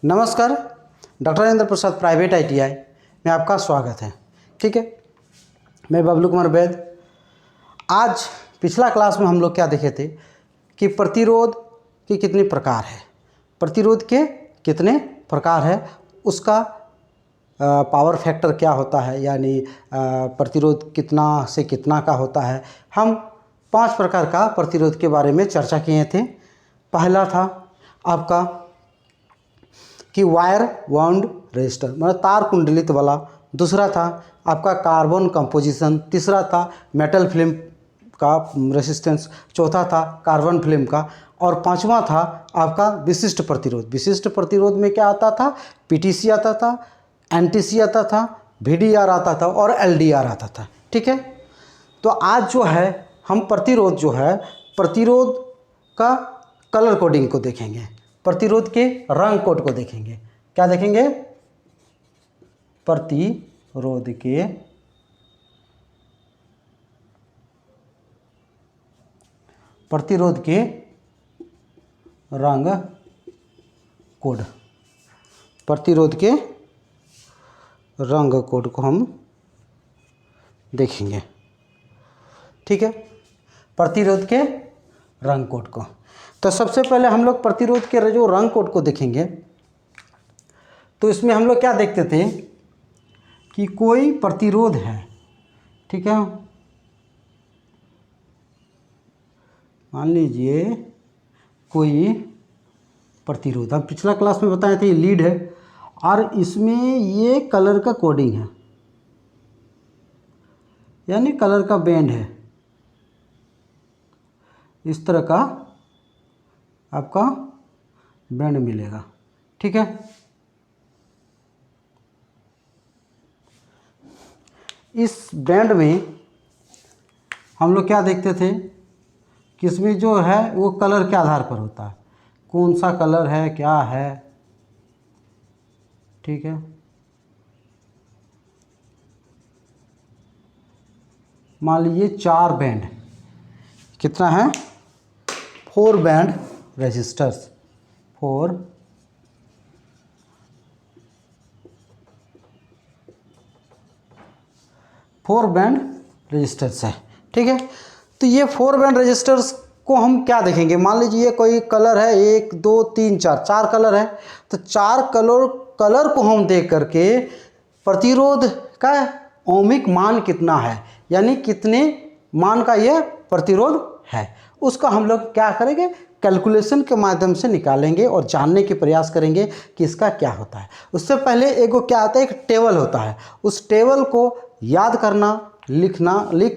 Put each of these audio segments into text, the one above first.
नमस्कार, doctor Rajendra Prasad private ITI में आपका स्वागत है। ठीक है, मैं बबलू कुमार वैद। आज पिछला क्लास में हम लोग क्या देखे थे कि प्रतिरोध की कितने प्रकार है, प्रतिरोध के कितने प्रकार है, उसका पावर फैक्टर क्या होता है, यानी प्रतिरोध कितना से कितना का होता है। हम 5 प्रकार का प्रतिरोध के बारे में चर्चा किए थे। पहला था आपका कि वायर वाउंड रेजिस्टर, मतलब तार कुंडलित वाला। दूसरा था आपका कार्बन कंपोजिशन। तीसरा था मेटल फिल्म का रेसिस्टेंस। चौथा था कार्बन फिल्म का। और पांचवा था आपका विशिष्ट प्रतिरोध। विशिष्ट प्रतिरोध में क्या आता था? PTC आता था, NTC आता था, VDR आता था और LDR आता था। ठीक है, तो आज जो है हम प्रतिरोध जो है प्रतिरोध का कलर कोडिंग को देखेंगे, प्रतिरोध के रंग कोड को देखेंगे। क्या देखेंगे? प्रतिरोध के रंग कोड, प्रतिरोध के रंग कोड को हम देखेंगे। ठीक है, प्रतिरोध के रंग कोड को। तो सबसे पहले हम लोग प्रतिरोध के जो रंग कोड को देखेंगे, तो इसमें हम लोग क्या देखते थे कि कोई प्रतिरोध है। ठीक है, मान लीजिए कोई प्रतिरोध, हम पिछला क्लास में बताए थे ये लीड है और इसमें ये कलर का कोडिंग है, यानी कलर का बैंड है। इस तरह का आपका बैंड मिलेगा। ठीक है, इस बैंड में हम लोग क्या देखते थे कि इसमें जो है वो कलर के आधार पर होता है, कौन सा कलर है, क्या है। ठीक है, मान लीजिए 4 बैंड, कितना है? 4 बैंड रेजिस्टर्स, 4 बैंड रजिस्टर्स है। ठीक है, तो ये 4 बैंड रजिस्टर्स को हम क्या देखेंगे? मान लीजिए कोई कलर है 1 2 3 4, 4 कलर है, तो 4 कलर को हम देख करके प्रतिरोध का ओमिक मान कितना है, यानी कितने मान का यह प्रतिरोध है, उसका हम लोग क्या करेंगे? कैलकुलेशन के माध्यम से निकालेंगे और जानने के प्रयास करेंगे कि इसका क्या होता है। उससे पहले एक क्या आता है, एक टेबल होता है। उस टेबल को याद करना, लिख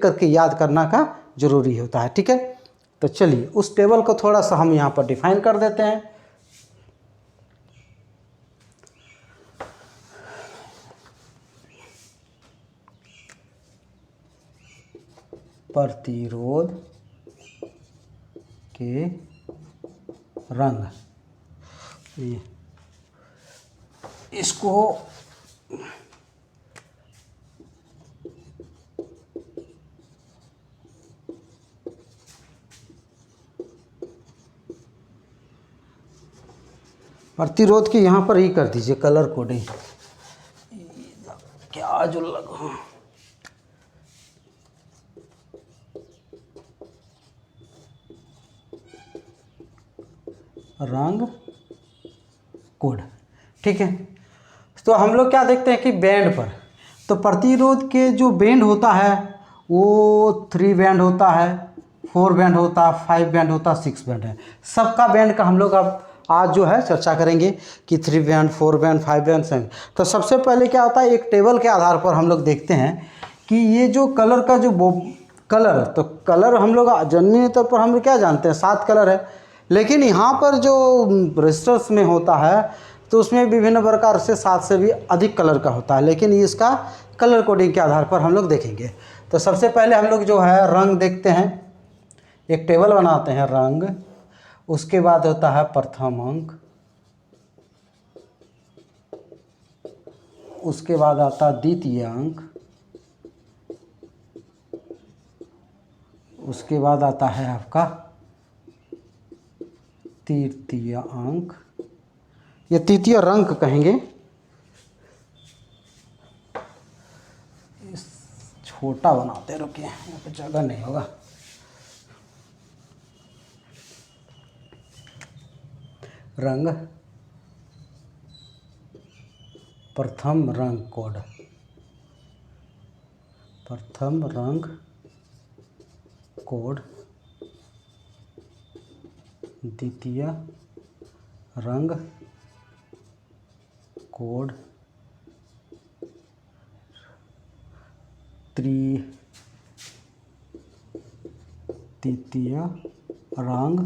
करके याद करना का जरूरी होता है। ठीक है, तो चलिए उस टेबल को थोड़ा सा हम यहाँ पर डिफाइन कर देते हैं। प्रतिरोध के रंग, इसको प्रतिरोध के यहाँ पर ही कर दीजिए कलर कोडिंग। क्या जो लगा रंग कोड। ठीक है, तो हम लोग क्या देखते हैं कि बैंड पर, तो प्रतिरोध के जो बैंड होता है वो 3 बैंड होता है, 4 बैंड होता है, 5 बैंड होता है, 6 बैंड है। सबका बैंड का हम लोग अब आज जो है चर्चा करेंगे कि 3 बैंड, 4 बैंड, 5 बैंड, 7। तो सबसे पहले क्या होता है, एक टेबल के आधार पर हम लोग देखते हैं कि ये जो कलर का जो कलर, तो कलर हम लोग जन्मी तौर पर हम लोग क्या जानते हैं, 7 कलर है। लेकिन यहाँ पर जो रजिस्टर्स में होता है तो उसमें विभिन्न प्रकार से 7 से भी अधिक कलर का होता है, लेकिन इसका कलर कोडिंग के आधार पर हम लोग देखेंगे। तो सबसे पहले हम लोग जो है रंग देखते हैं, एक टेबल बनाते हैं रंग। उसके बाद होता है प्रथम अंक, उसके बाद आता है द्वितीय अंक, उसके बाद आता है आपका तृतीय अंक, ये तृतीय रंग कहेंगे। छोटा बनाते, रुकिए यहाँ पे जगह नहीं होगा। रंग, प्रथम रंग कोड, प्रथम रंग कोड, द्वितीय रंग कोड, तृतीय रंग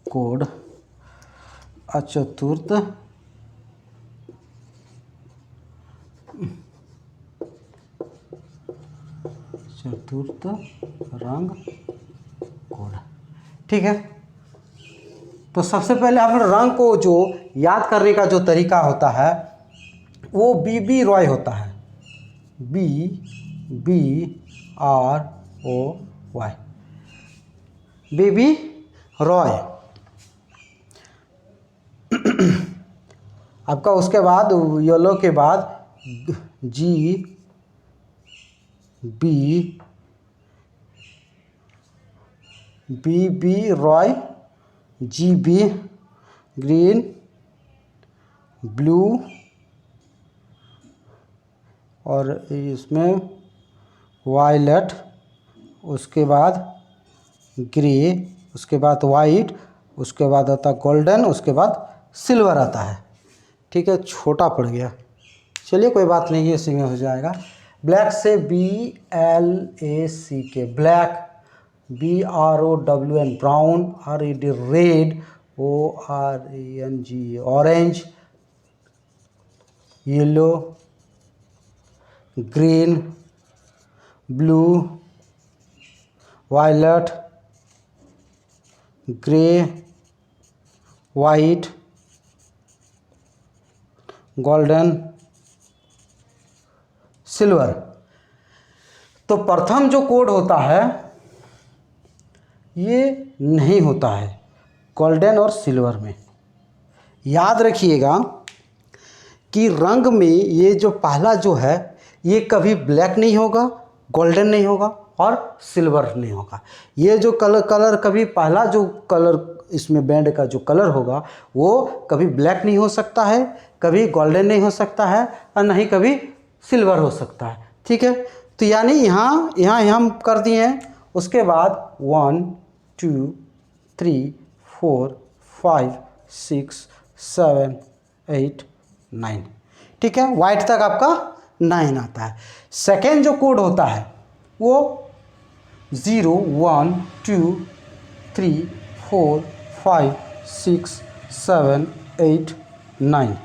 कोड, चतुर्थ रंग कोड। ठीक है, तो सबसे पहले हम रंग को जो याद करने का जो तरीका होता है वो BB रॉय होता है। BROY, BB Roy. आपका उसके बाद येलो के बाद BB Roy, GB green, blue, और इसमें वायलेट, उसके बाद ग्रे, उसके बाद वाइट, उसके बाद आता गोल्डन, उसके बाद सिल्वर आता है। ठीक है, छोटा पड़ गया, चलिए कोई बात नहीं है, इसी में हो जाएगा। ब्लैक से BLACK black, BROWN brown, RED red, ORANG orange, yellow, green, blue, violet, grey, white, golden, silver. तो प्रथम जो कोड होता है ये नहीं होता है गोल्डन और सिल्वर में। याद रखिएगा कि रंग में ये जो पहला जो है ये कभी ब्लैक नहीं होगा, गोल्डन नहीं होगा और सिल्वर नहीं होगा। ये जो कलर कभी पहला जो कलर इसमें बैंड का जो कलर होगा वो कभी ब्लैक नहीं हो सकता है, कभी गोल्डन नहीं हो सकता है और नहीं कभी सिल्वर हो सकता है। ठीक है, तो यानी यहाँ हम कर दिए हैं। उसके बाद 1 2 3 4 5 6 7 8 9। ठीक है, वाइट तक आपका 9 आता है। सेकेंड जो कोड होता है वो 0 1 2 3 4 5 6 7 8 9।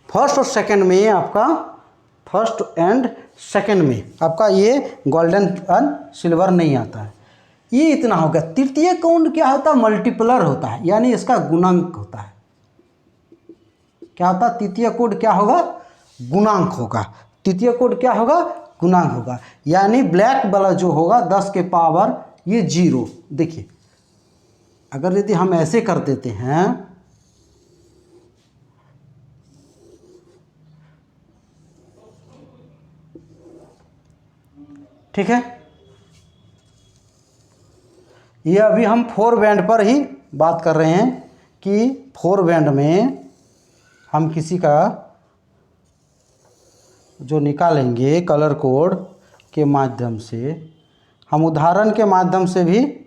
फर्स्ट और सेकंड में आपका, फर्स्ट एंड सेकंड में आपका ये गोल्डन एंड सिल्वर नहीं आता है। ये इतना हो गया। तृतीय कोड क्या होता है? मल्टीप्लर होता है, यानी इसका गुणांक होता है। क्या होता है? तृतीय कोड क्या होगा? गुणांक होगा। तृतीय कोड क्या होगा? गुणांक होगा। यानी ब्लैक वाला जो होगा 10 के पावर ये 0। देखिए अगर यदि हम ऐसे कर देते हैं, ठीक है, ये अभी हम 4 बैंड पर ही बात कर रहे हैं कि 4 बैंड में हम किसी का जो निकालेंगे कलर कोड के माध्यम से, हम उदाहरण के माध्यम से भी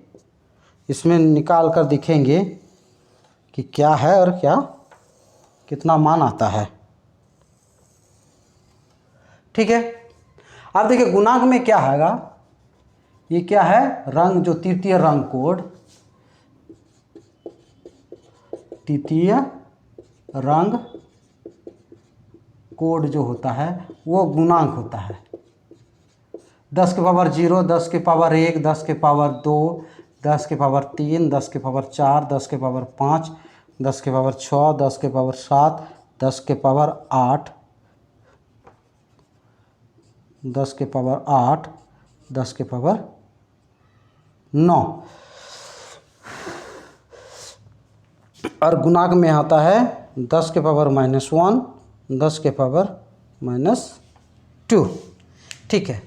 इसमें निकाल कर दिखेंगे कि क्या है और क्या कितना मान आता है। ठीक है, अब देखिए गुणांक में क्या हैगा, ये क्या है? रंग, जो तृतीय रंग कोड, तृतीय रंग कोड जो होता है वो गुणांक होता है। 10 के पावर 0, 10 के पावर 1, 10 के पावर 2, 10 के पावर 3, 10 के पावर 4, 10 के पावर 5, 10 के पावर 6, 10 के पावर 7, 10 के पावर 8, 10 के पावर 8, 10 के पावर 9। और गुणांक में आता है 10 के पावर -1, 10 के पावर -2। ठीक है।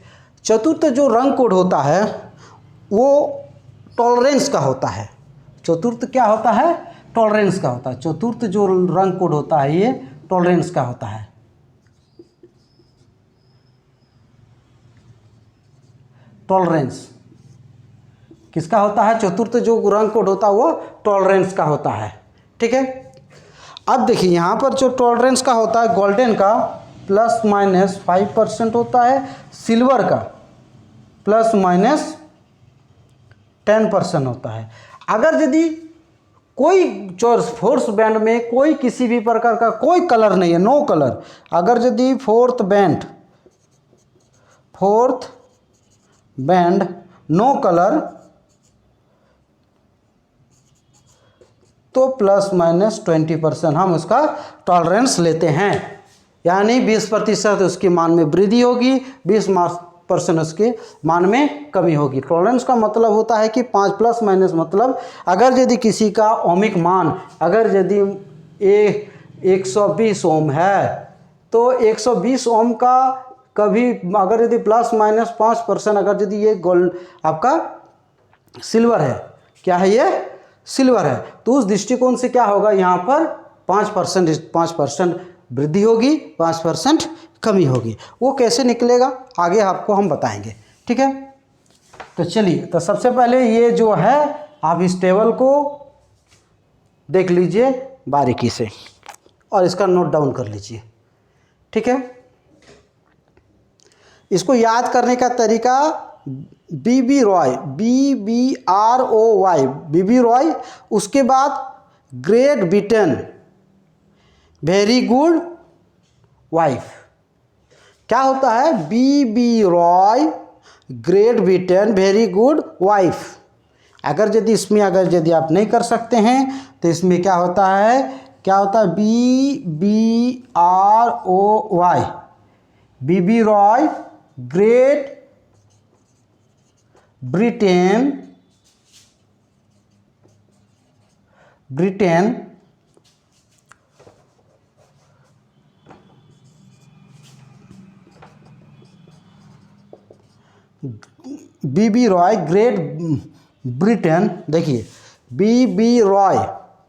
चतुर्थ जो रंग कोड होता है वो टॉलरेंस का होता है। चतुर्थ क्या होता है? टॉलरेंस का होता है। चतुर्थ जो रंग कोड होता है ये टॉलरेंस का होता है। टॉलरेंस किसका होता है? चतुर्थ जो रंग कोड होता है वो टॉलरेंस का होता है। ठीक है। अब देखिए यहाँ पर जो टॉलरेंस का होता है गोल्डन का ±5% होता है, सिल्वर का ±10% होता है। अगर यदि कोई जो फोर्थ बैंड में कोई किसी भी प्रकार का कोई कलर नहीं है, नो कलर, अगर यदि फोर्थ बैंड नो कलर तो ±20% हम उसका टॉलरेंस लेते हैं, यानी 20% उसके मान में वृद्धि होगी, 20% उसके मान में कमी होगी। टॉलरेंस का मतलब होता है कि 5 ± मतलब अगर यदि किसी का ओमिक मान अगर यदि 120 ओम है तो 120 ओम का कभी अगर यदि ±5% अगर यदि ये गोल्ड आपका सिल्वर है, क्या है ये? सिल्वर है, तो उस दृष्टिकोण से क्या होगा? यहाँ पर 5% वृद्धि होगी, 5% कमी होगी। वो कैसे निकलेगा आगे आपको हम बताएंगे। ठीक है। तो चलिए, तो सबसे पहले ये जो है आप इस टेबल को देख लीजिए बारीकी से और इसका नोट डाउन कर लीजिए। ठीक है। इसको याद करने का तरीका बीबी रॉय, BBROY, बीबी रॉय, उसके बाद Great Britain very good wife. क्या होता है? B B Roy Great Britain very good wife. अगर यदि इसमें अगर यदि आप नहीं कर सकते हैं तो इसमें क्या होता है? क्या होता है? BBROY, B B Roy Great Britain B B Roy Great Britain, देखिए B B Roy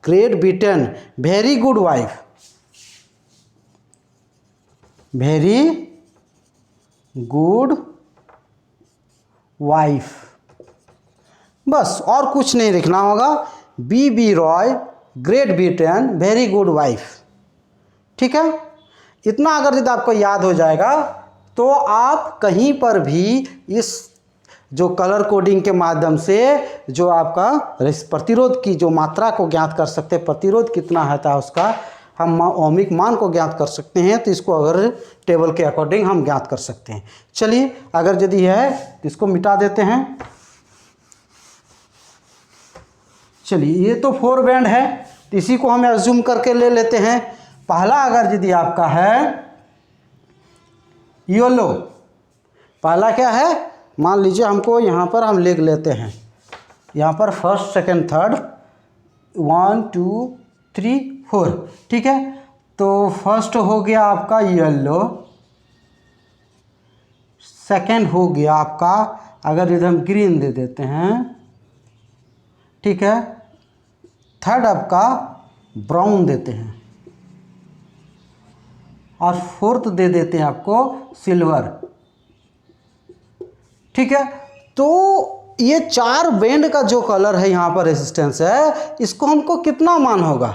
Great Britain very good wife, very good wife, बस और कुछ नहीं लिखना होगा। B B Roy Great Britain very good wife. ठीक है। इतना अगर यदि आपको याद हो जाएगा तो आप कहीं पर भी इस जो कलर कोडिंग के माध्यम से जो आपका प्रतिरोध की जो मात्रा को ज्ञात कर सकते हैं, प्रतिरोध कितना है उसका हम ओमिक मान को ज्ञात कर सकते हैं। तो इसको अगर टेबल के अकॉर्डिंग हम ज्ञात कर सकते हैं। चलिए, अगर यदि है तो इसको मिटा देते हैं। चलिए, ये तो 4 बैंड है, तो इसी को हम एज्यूम करके ले लेते हैं। पहला अगर यदि आपका है येलो, पहला क्या है? मान लीजिए हमको यहाँ पर हम लिख लेते हैं, यहाँ पर फर्स्ट सेकंड थर्ड 1 2 3 4। ठीक है। तो फर्स्ट हो गया आपका येलो, सेकंड हो गया आपका अगर इधर हम ग्रीन दे देते हैं। ठीक है। थर्ड आपका ब्राउन देते हैं और फोर्थ दे देते हैं आपको सिल्वर। ठीक है। तो ये 4 बैंड का जो कलर है यहाँ पर रेजिस्टेंस है, इसको हमको कितना मान होगा?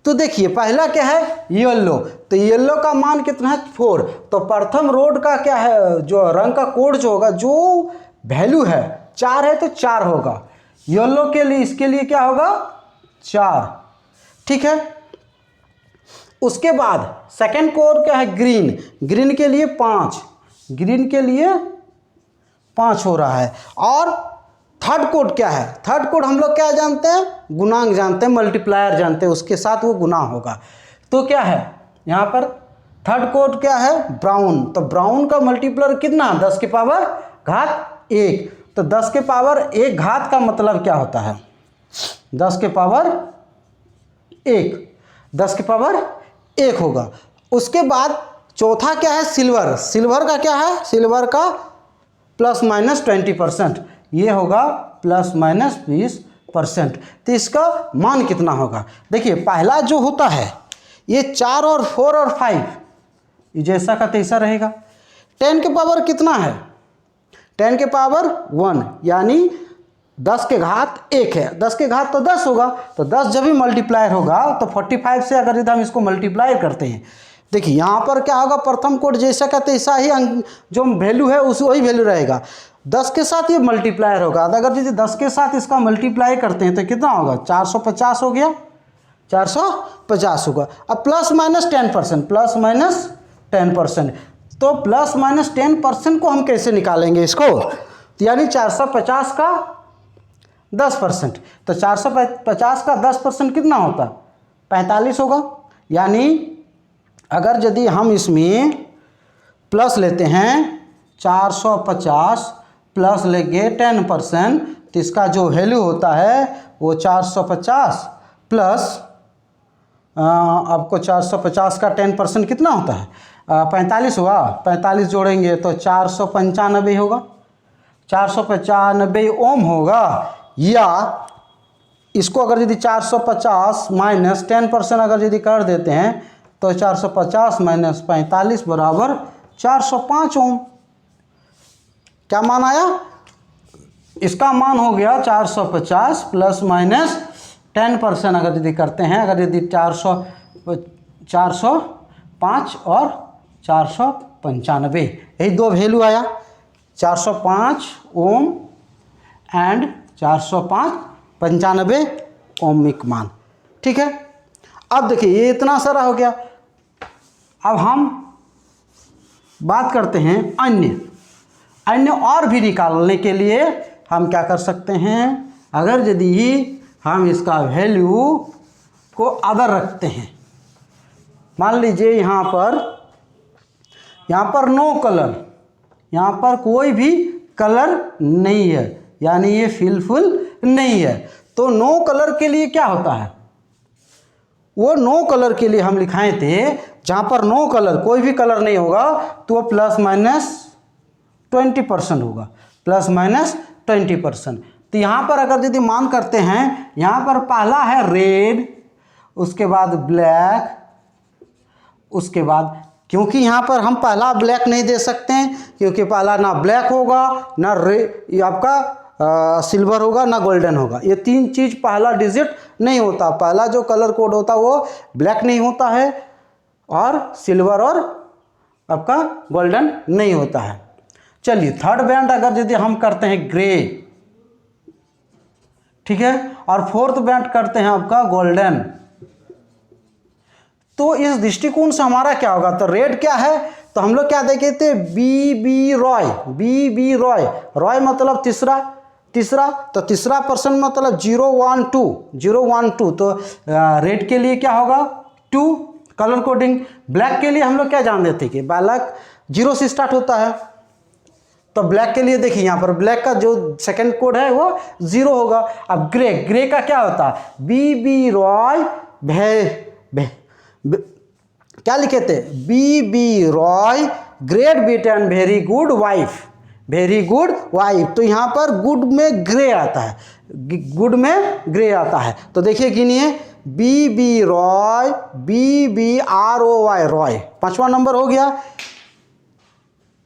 तो देखिए, पहला क्या है? येलो, तो येलो का मान कितना है? 4। तो प्रथम रोड का क्या है? जो रंग का कोड जो होगा, जो वैल्यू है 4 है तो 4 होगा येलो के लिए। इसके लिए क्या होगा? 4। ठीक है। उसके बाद सेकंड कोड क्या है? ग्रीन, ग्रीन के लिए 5, ग्रीन के लिए 5 हो रहा है। और थर्ड कोड क्या है? थर्ड कोड हम लोग क्या जानते हैं? गुणांक जानते हैं, मल्टीप्लायर जानते हैं, उसके साथ वो गुना होगा। तो क्या है यहाँ पर? थर्ड कोड क्या है? ब्राउन। तो ब्राउन का मल्टीप्लायर कितना? 10 के पावर घात 1। तो 10 के पावर 1 घात का मतलब क्या होता है? 10 के पावर 1, 10 की पावर 1 होगा। उसके बाद चौथा क्या है, सिल्वर। सिल्वर का क्या है, सिल्वर का ±20%, ये होगा ±20%। तो इसका मान कितना होगा? देखिए पहला जो होता है ये 4 और 4 और 5 ये जैसा का तैसा रहेगा। 10 के पावर कितना है, 10 के पावर 1 यानी 10 के घात 1 है, 10 के घात तो 10 होगा, तो 10 जब भी मल्टीप्लायर होगा तो 45 से अगर यदि हम इसको मल्टीप्लाई करते हैं, देखिए यहाँ पर क्या होगा, प्रथम कोड जैसा का तैसा ही जो वैल्यू है उस वही वैल्यू रहेगा। 10 के साथ ये मल्टीप्लायर होगा, अगर यदि 10 के साथ इसका मल्टीप्लाई करते हैं तो कितना होगा, 450 हो गया, 450 होगा। अब ±10%, ±10%, तो ±10% को हम कैसे निकालेंगे इसको, तो यानी 450 का 10%, तो 450 का 10% कितना होता, 45 होगा। यानी अगर यदि हम इसमें प्लस लेते हैं 450 प्लस लेंगे 10%, तो इसका जो वैल्यू होता है वो 450 प्लस आपको 450 का 10% कितना होता है, 45 हुआ, 45 जोड़ेंगे तो 495 होगा, 495 ओम होगा। या इसको अगर यदि 450 माइनस 10% अगर यदि कर देते हैं तो 450 माइनस 45 बराबर 405 ओम। क्या मान आया, इसका मान हो गया 450 प्लस माइनस 10% अगर यदि करते हैं, अगर यदि 405 और 495 यही दो वैल्यू आया, 405 ओम एंड 495 ओमिक मान। ठीक है, अब देखिए ये इतना सारा हो गया। अब हम बात करते हैं अन्य और भी निकालने के लिए हम क्या कर सकते हैं, अगर यदि हम इसका वैल्यू को अदर रखते हैं, मान लीजिए यहाँ पर नो कलर, यहाँ पर कोई भी कलर नहीं है, यानी ये फिलफुल नहीं है, तो नो कलर के लिए क्या होता है, वो नो कलर के लिए हम लिखाए थे, जहाँ पर नो कलर कोई भी कलर नहीं होगा तो वो ±20% होगा, ±20%। तो यहाँ पर अगर यदि मान करते हैं, यहाँ पर पहला है रेड, उसके बाद ब्लैक, उसके बाद क्योंकि यहाँ पर हम पहला ब्लैक नहीं दे सकते हैं, क्योंकि पहला ना ब्लैक होगा ना आपका सिल्वर होगा ना गोल्डन होगा, ये तीन चीज़ पहला डिजिट नहीं होता। पहला जो कलर कोड होता है वो ब्लैक नहीं होता है और सिल्वर और आपका गोल्डन नहीं होता है। चलिए थर्ड बैंड अगर यदि हम करते हैं ग्रे, ठीक है, और फोर्थ बैंड करते हैं आपका गोल्डन, तो इस दृष्टिकोण से हमारा क्या होगा, तो रेड क्या है, तो हम लोग क्या देखे थे, बी बी रॉय मतलब तीसरा, तो तीसरा पर्सन मतलब 012, तो रेड के लिए क्या होगा 2 कलर कोडिंग। ब्लैक के लिए हम लोग क्या जानते थे कि ब्लैक 0 से स्टार्ट होता है, तो ब्लैक के लिए देखिए यहाँ पर ब्लैक का जो सेकंड कोड है वो 0 होगा। अब ग्रे का क्या होता है, बी रॉय क्या लिखे थे, बी रॉय ग्रेट बेटे एंड वेरी गुड वाइफ, तो यहाँ पर गुड में ग्रे आता है, तो देखिए गिनिए, B Roy, B ROY Roy, 5वां नंबर हो गया,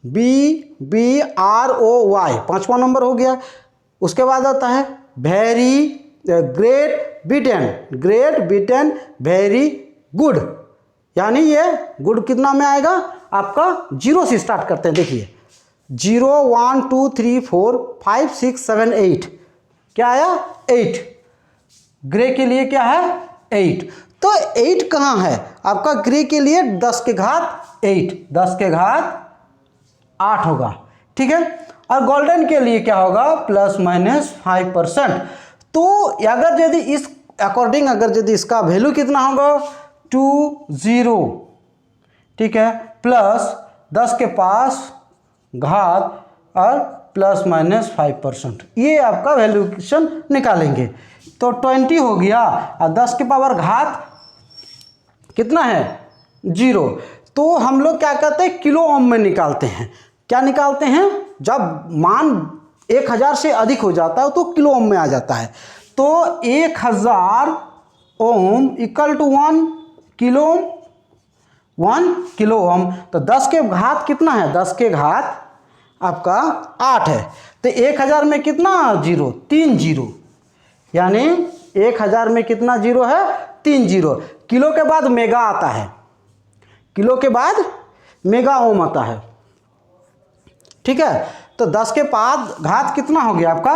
बी ROY 5वां नंबर हो गया। उसके बाद आता है वेरी ग्रेट बिटेन वेरी गुड, यानी ये गुड कितना में आएगा आपका 0 से स्टार्ट करते हैं, देखिए 0 1 2 3 4 5 6 7 8, क्या आया 8, ग्रे के लिए क्या है 8, तो 8 कहाँ है आपका ग्रे के लिए 10 के घात 8 होगा, ठीक है। और गोल्डन के लिए क्या होगा ±5%, तो अगर यदि इस अकॉर्डिंग अगर यदि इसका वैल्यू कितना होगा 20, ठीक है, प्लस 10 के पास घात और ±5%, ये आपका वैल्यूएशन निकालेंगे तो 20 हो गया और 10 के पावर घात कितना है 0। तो हम लोग क्या करते हैं किलो ओम में निकालते हैं। क्या निकालते हैं, जब मान 1000 से अधिक हो जाता है तो किलो ओम में आ जाता है। तो 1000 ohm equal to 1 kilo ohm, 1 kilo ohm. तो 10 के घात कितना है, 10 के घात आपका 8 है। तो 1000 में कितना 0, 3 जीरो, यानी 1000 में कितना जीरो है, 3 जीरो। किलो के बाद मेगा आता है, किलो के बाद मेगा ओम आता है, ठीक है। तो 10 के बाद घात कितना हो गया आपका,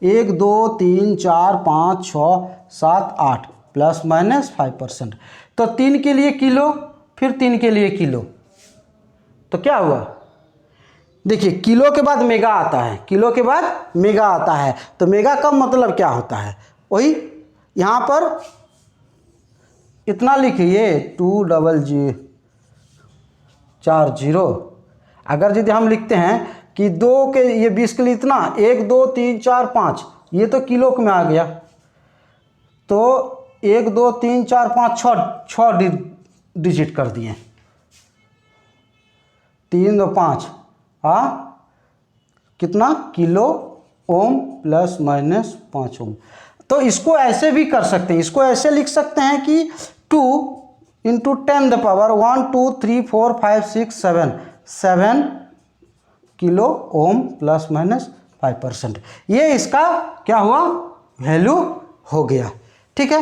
1 2 3 4 5 6 7 8 प्लस माइनस 5%। तो 3 के लिए किलो, फिर 3 के लिए किलो, तो क्या हुआ, देखिए किलो के बाद मेगा आता है, किलो के बाद मेगा आता है। तो मेगा का मतलब क्या होता है, वही यहाँ पर इतना लिखिए 20040। अगर यदि हम लिखते हैं कि 2 के ये 20 के लिए इतना 1 2 3 4 5, ये तो किलो में आ गया। तो 1 2 3 4 5 6 डिजिट कर दिए, 3 2 5 कितना किलो ओम प्लस माइनस 5 ओम। तो इसको ऐसे भी कर सकते हैं, इसको ऐसे लिख सकते हैं कि 2 × 10 ⁻, 1 2 3 4 5 6 7 किलो ओम प्लस माइनस 5%। ये इसका क्या हुआ, वैल्यू हो गया, ठीक है।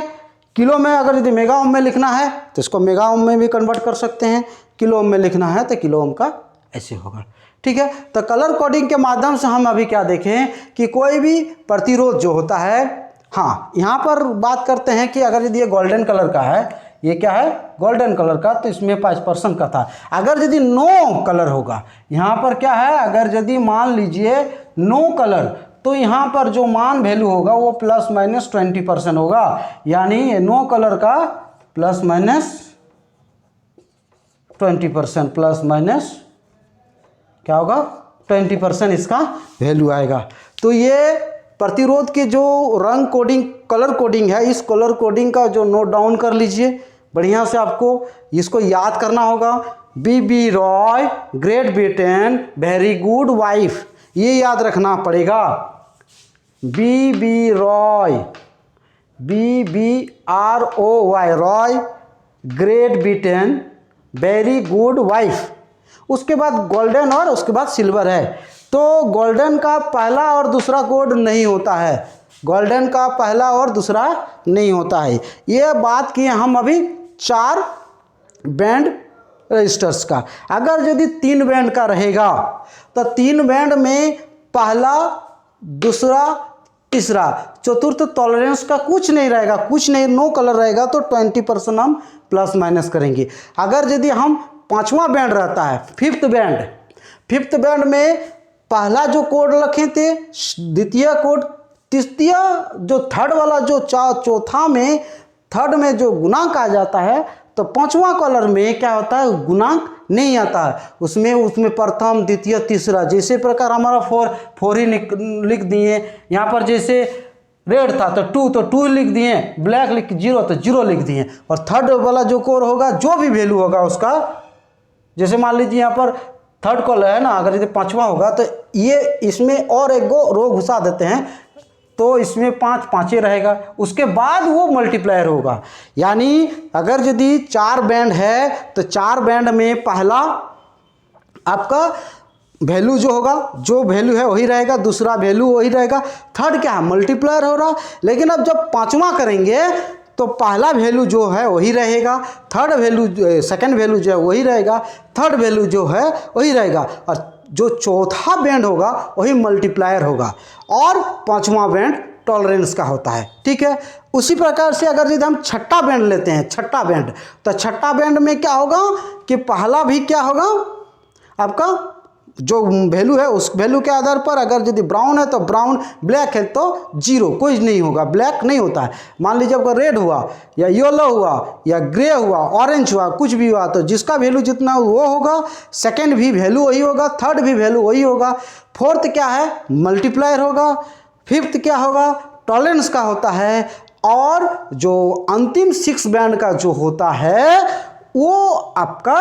किलो में अगर यदि मेगा ओम में लिखना है तो इसको मेगा ओम में भी कन्वर्ट कर सकते हैं, किलो ओम में लिखना है तो किलो ओम का ऐसे होगा, ठीक है। तो कलर कोडिंग के माध्यम से हम अभी क्या देखें कि कोई भी प्रतिरोध जो होता है, हाँ यहाँ पर बात करते हैं कि अगर यदि ये गोल्डन कलर का है, ये क्या है गोल्डन कलर का, तो इसमें 5% का था। अगर यदि नो कलर होगा, यहाँ पर क्या है, अगर यदि मान लीजिए नो कलर, तो यहाँ पर जो मान वैल्यू होगा वो प्लस माइनस 20% होगा, यानी नो कलर का प्लस माइनस 20%, प्लस माइनस क्या होगा 20% इसका वैल्यू आएगा। तो ये प्रतिरोध के जो रंग कोडिंग कलर कोडिंग है, इस कलर कोडिंग का जो नोट डाउन कर लीजिए बढ़िया से, आपको इसको याद करना होगा। B B Roy Great Britain very good wife, ये याद रखना पड़ेगा। B B Roy BBROY Roy Great Britain very good wife. उसके बाद गोल्डन और उसके बाद सिल्वर है। तो गोल्डन का पहला और दूसरा कोड नहीं होता है, गोल्डन का पहला और दूसरा नहीं होता है। ये बात किए हम अभी 4 बैंड रजिस्टर्स का। अगर यदि 3 बैंड का रहेगा तो 3 बैंड में पहला दूसरा तीसरा चतुर्थ टॉलरेंस का कुछ नहीं रहेगा, कुछ नहीं, नो कलर रहेगा, तो 20% हम प्लस माइनस करेंगे। अगर यदि हम 5वां बैंड रहता है, फिफ्थ बैंड में पहला जो कोड रखे थे, द्वितीय कोड, तृतीय जो थर्ड वाला जो चौथा में थर्ड में जो गुणांक आ जाता है, तो 5वां कलर में क्या होता है, गुणांक नहीं आता है। उसमें प्रथम द्वितीय तीसरा, जैसे प्रकार हमारा 4 ही लिख दिए। यहाँ पर जैसे रेड था तो 2 लिख दिए, ब्लैक लिख 0 तो 0 लिख दिए। और थर्ड वाला जो कोड होगा, जो भी वैल्यू होगा उसका, जैसे मान लीजिए यहाँ पर थर्ड कॉलर है ना, अगर यदि 5वां होगा तो ये इसमें और एक रो घुसा देते हैं, तो इसमें 5 रहेगा। उसके बाद वो मल्टीप्लायर होगा। यानी अगर यदि 4 बैंड है तो 4 बैंड में पहला आपका वैल्यू जो होगा, जो वैल्यू है वही रहेगा, दूसरा वैल्यू वही रहेगा, थर्ड क्या है मल्टीप्लायर हो रहा। लेकिन अब जब 5वां करेंगे तो पहला वैल्यू जो है वही रहेगा, थर्ड वैल्यू सेकंड वैल्यू जो है वही रहेगा, थर्ड वैल्यू जो है वही रहेगा, और जो चौथा बैंड होगा वही मल्टीप्लायर होगा, और 5वां बैंड टॉलरेंस का होता है, ठीक है। उसी प्रकार से अगर यदि हम छठा बैंड लेते हैं, छठा बैंड, तो छठा बैंड में क्या होगा कि पहला भी क्या होगा आपका जो वैल्यू है उस वैल्यू के आधार पर, अगर यदि ब्राउन है तो ब्राउन, ब्लैक है तो 0, कोई नहीं होगा, ब्लैक नहीं होता है। मान लीजिए आपका रेड हुआ या येलो हुआ या ग्रे हुआ, ऑरेंज हुआ, कुछ भी हुआ, तो जिसका वैल्यू जितना वो होगा, सेकंड भी वैल्यू वही होगा, थर्ड भी वैल्यू वही होगा, फोर्थ क्या है मल्टीप्लायर होगा, फिफ्थ क्या होगा टॉलरेंस का होता है, और जो अंतिम 6 बैंड का जो होता है वो आपका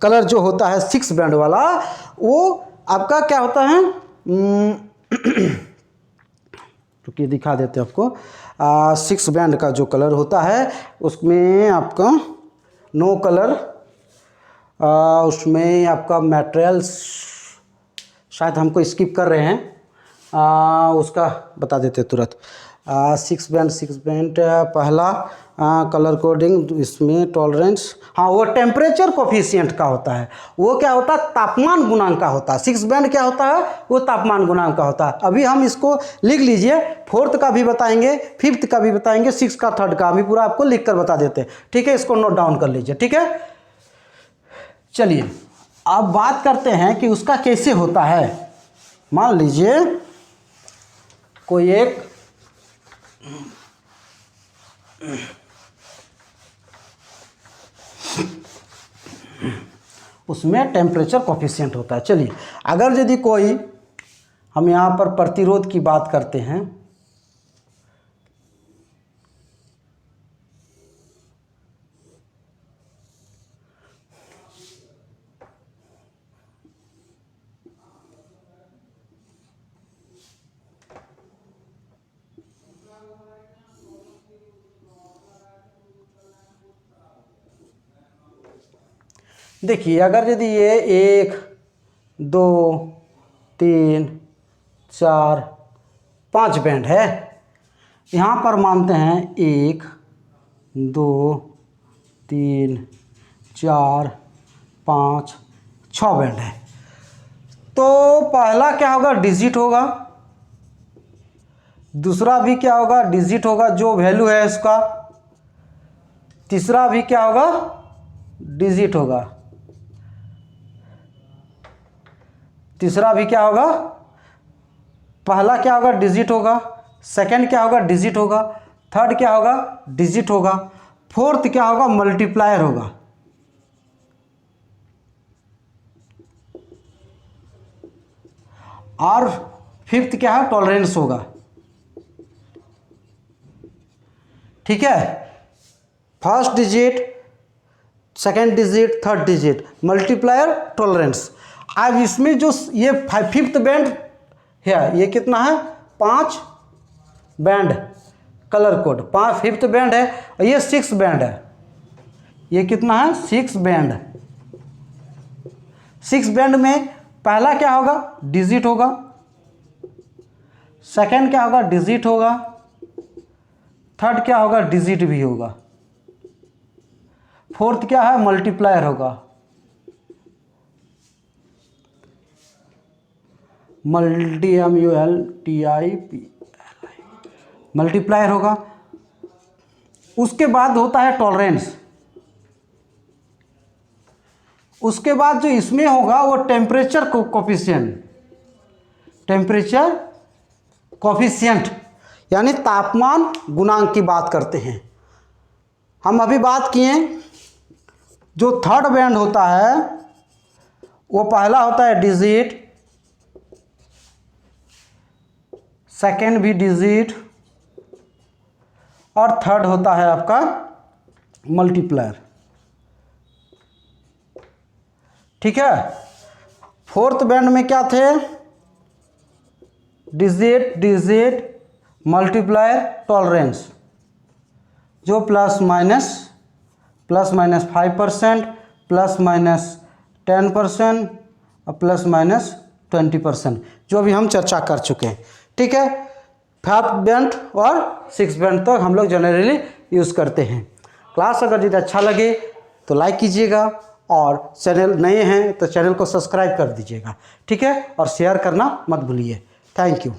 कलर जो होता है 6 बैंड वाला, वो आपका क्या होता है, रुकिए दिखा देते हैं आपको। 6 बैंड का जो कलर होता है उसमें आपका नो कलर, उसमें आपका मटेरियल्स शायद हमको स्किप कर रहे हैं, उसका बता देते तुरंत। 6 बैंड पहला कलर कोडिंग, इसमें टॉलरेंस, हाँ वो टेम्परेचर कोफिशिएंट का होता है। वो क्या होता है, तापमान गुणांक का होता है। 6 बैंड क्या होता है, वो तापमान गुणांक का होता है। अभी हम इसको लिख लीजिए, 4th का भी बताएंगे, 5th का भी बताएंगे, 6 का 3rd का अभी पूरा आपको लिख कर बता देते हैं, ठीक है। इसको नोट डाउन कर लीजिए, ठीक है। चलिए अब बात करते हैं कि उसका कैसे होता है। मान लीजिए कोई एक उसमें टेम्परेचर कोफिशिएंट होता है। चलिए अगर यदि कोई, हम यहाँ पर प्रतिरोध की बात करते हैं, देखिए अगर यदि ये 1 2 3 4 5 बैंड है, यहाँ पर मानते हैं 1 2 3 4 5 6 बैंड है, तो पहला क्या होगा, डिजिट होगा, दूसरा भी क्या होगा, डिजिट होगा जो वैल्यू है इसका, तीसरा भी क्या होगा, डिजिट होगा, तीसरा भी क्या होगा, पहला क्या होगा, डिजिट होगा, सेकंड क्या होगा, डिजिट होगा, थर्ड क्या होगा, डिजिट होगा, फोर्थ क्या होगा, मल्टीप्लायर होगा, और फिफ्थ क्या है, टॉलरेंस होगा, ठीक है। First digit, second digit, third digit, multiplier, tolerance. अब इसमें जो ये 5th बैंड है, ये कितना है, 5 band colour code, 5th band है, और ये 6 बैंड है, ये कितना है, 6 बैंड। 6 बैंड में पहला क्या होगा, डिजिट होगा, सेकंड क्या होगा, डिजिट होगा, थर्ड क्या होगा, डिजिट भी होगा, फोर्थ क्या है, मल्टीप्लायर होगा, मल्टीप्लायर होगा। उसके बाद होता है टॉलरेंस। उसके बाद जो इसमें होगा वो टेम्परेचर कोफिशिएंट, टेम्परेचर कोफिशिएंट यानी तापमान गुणांक की बात करते हैं। हम अभी बात किए जो थर्ड बैंड होता है वो पहला होता है डिजिट, सेकेंड भी डिजिट, और थर्ड होता है आपका मल्टीप्लायर, ठीक है। फोर्थ बैंड में क्या थे, डिजिट, डिजिट, मल्टीप्लायर, टॉलरेंस, जो प्लस माइनस 5%, प्लस माइनस 10% और प्लस माइनस 20%, जो अभी हम चर्चा कर चुके हैं, ठीक है। 5th बैंड और 6 बैंड तक हम लोग जनरली यूज़ करते हैं। क्लास अगर यदि अच्छा लगे तो लाइक कीजिएगा, और चैनल नए हैं तो चैनल को सब्सक्राइब कर दीजिएगा, ठीक है, और शेयर करना मत भूलिए। Thank you.